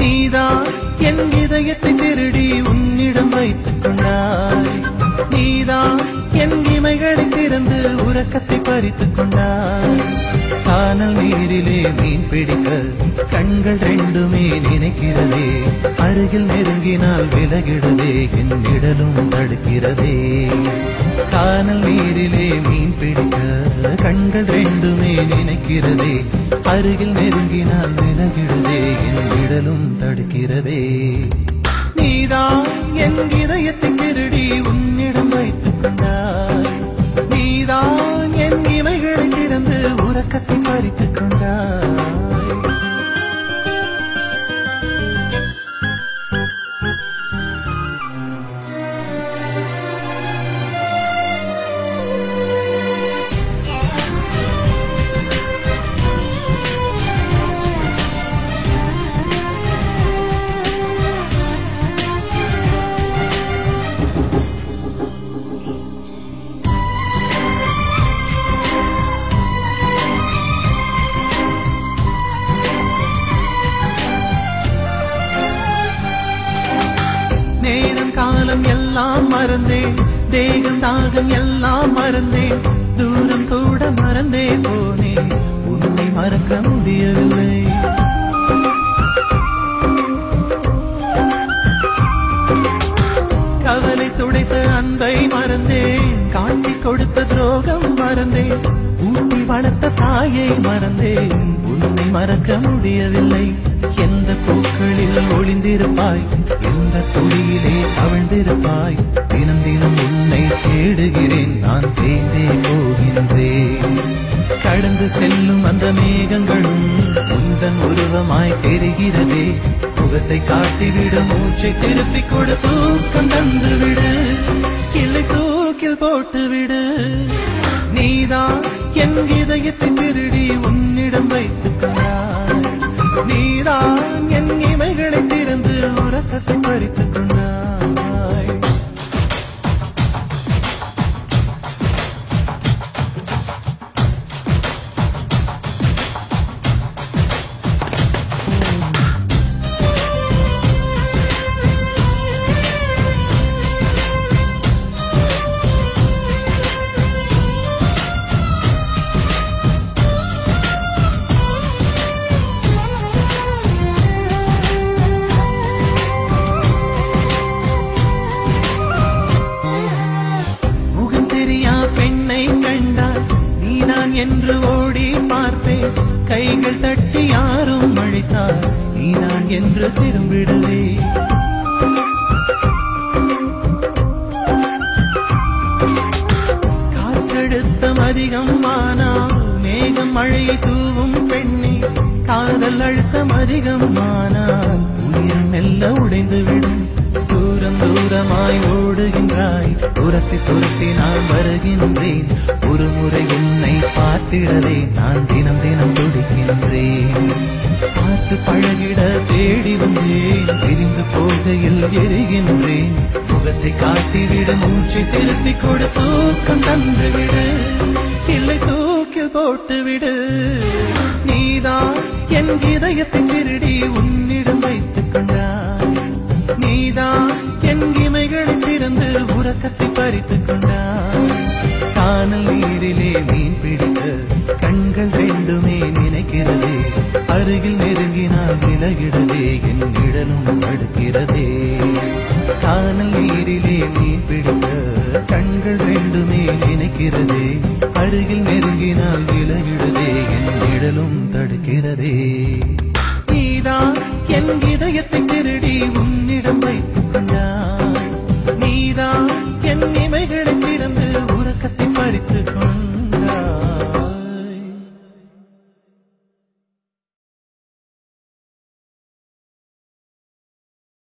நீதான் என் இதயத்தை திருடி உன்னிடம் வைத்துக் கொண்டாய். நீதான் என் இமைகளை திறந்து உறக்கத்தை பறித்துக் கொண்டாய். கானல் நீரிலே மீன் பிடிக்க கண்கள் ரெண்டுமே நினைக்கிறதே. அருகில் நெருங்கினால் விலகிடுதே, என் நிழலும் தடுக்கிறதே. கானல் நீரிலே மீன் பிடிக்க கண்கள் ரெண்டுமே நினைக்கிறதே. அருகில் நெருங்கினால் விலகிடுதே, என் நிழலும் தடுக்கிறதே. நீதான் என் இதயத்தை திருடி உன்னிடம் வைத்துக் கொண்டாய். நீதான் என் இமைகளை திறந்து உறக்கத்தை பறித்துக் கொண்டாய். நேரம் காலம் எல்லாம் மறந்தேன், தேகம் தாகம் எல்லாம் மறந்தேன். தூரம் கூட மறந்தே போனேன், உன்னை மறக்க முடியவில்லை. கவலை துடைத்த அன்பை மறந்தேன், காட்டிக் கொடுத்த துரோகம் மறந்தேன். ஊட்டி வளர்த்த தாயை மறந்தேன், உன்னை மறக்க முடியவில்லை. எந்த பூக்களில் ஒளிந்திருப்பாய், எந்த துளியிலே தவழ்ந்திருப்பாய். தினம் தினம் உன்னை தேடுகிறேன், நான் தேய்ந்தே போகின்றேன். கடந்து செல்லும் அந்த மேகங்களும் உந்தன் உருவமாய் தெரிகிறதே. முகத்தை காட்டிவிடு, மூச்சை திருப்பிக் கொடு, தூக்கம் தந்துவிடு, கிளை தூக்கில் போட்டுவிடு. நீதான் என் இதயத்தை திருடி உன்னிடம் வைத்துக் கொண்டாய். நீதான் என் இமைகளை திறந்து உறக்கத்தை பறித்துக் கொண்டாய். பெண்ணை கண்டால் நீதான் என்று ஓடி பார்ப்பேன். கைகள் தட்டி யாரும் அழைத்தால் நீதான் என்று திரும்பிடுவே. காற்றழுத்தம் அதிகம் ஆனால் மேகம் மழையை தூவும் பெண்ணே. காதல் அழுத்தம் அதிகம் ஆனால் உயிர் மெல்ல உடைந்துவிடும். தூரம் தூரமாய் ஓடுகின்றாய், துரத்தி துரத்தி நான் வருகின்றேன். ஒரு முறை உன்னை பார்த்திடவே நான் தினம் தினம் துடிக்கின்றேன். பார்த்து பழகிட தேடி வந்தேன், பிரிந்து போகையில் எரிகின்றேன். முகத்தை காட்டிவிடு, மூச்சை திருப்பிக் கொடு, தூக்கம் தந்துவிடு, இல்லை தூக்கில் போட்டுவிடு. நீதான் என் இதயத்தை திருடி உன்னிடம் வைத்துக் கொண்டாய். நீதான் என் இமைகளை திறந்து உறக்கத்தை பறித்துக் கொண்டாய். கானல் நீரிலே மீன் பிடிக்க கண்கள் ரெண்டுமே நினைக்கிறதே. அருகில் நெருங்கினால் விலகிடுதே, என் நிழலும் தடுக்கிறதே. கானல் நீரிலே மீன் பிடிக்க கண்கள் ரெண்டுமே நினைக்கிறதே. அருகில் நெருங்கினால் விலகிடுதே, என் நிழலும் தடுக்கிறதே.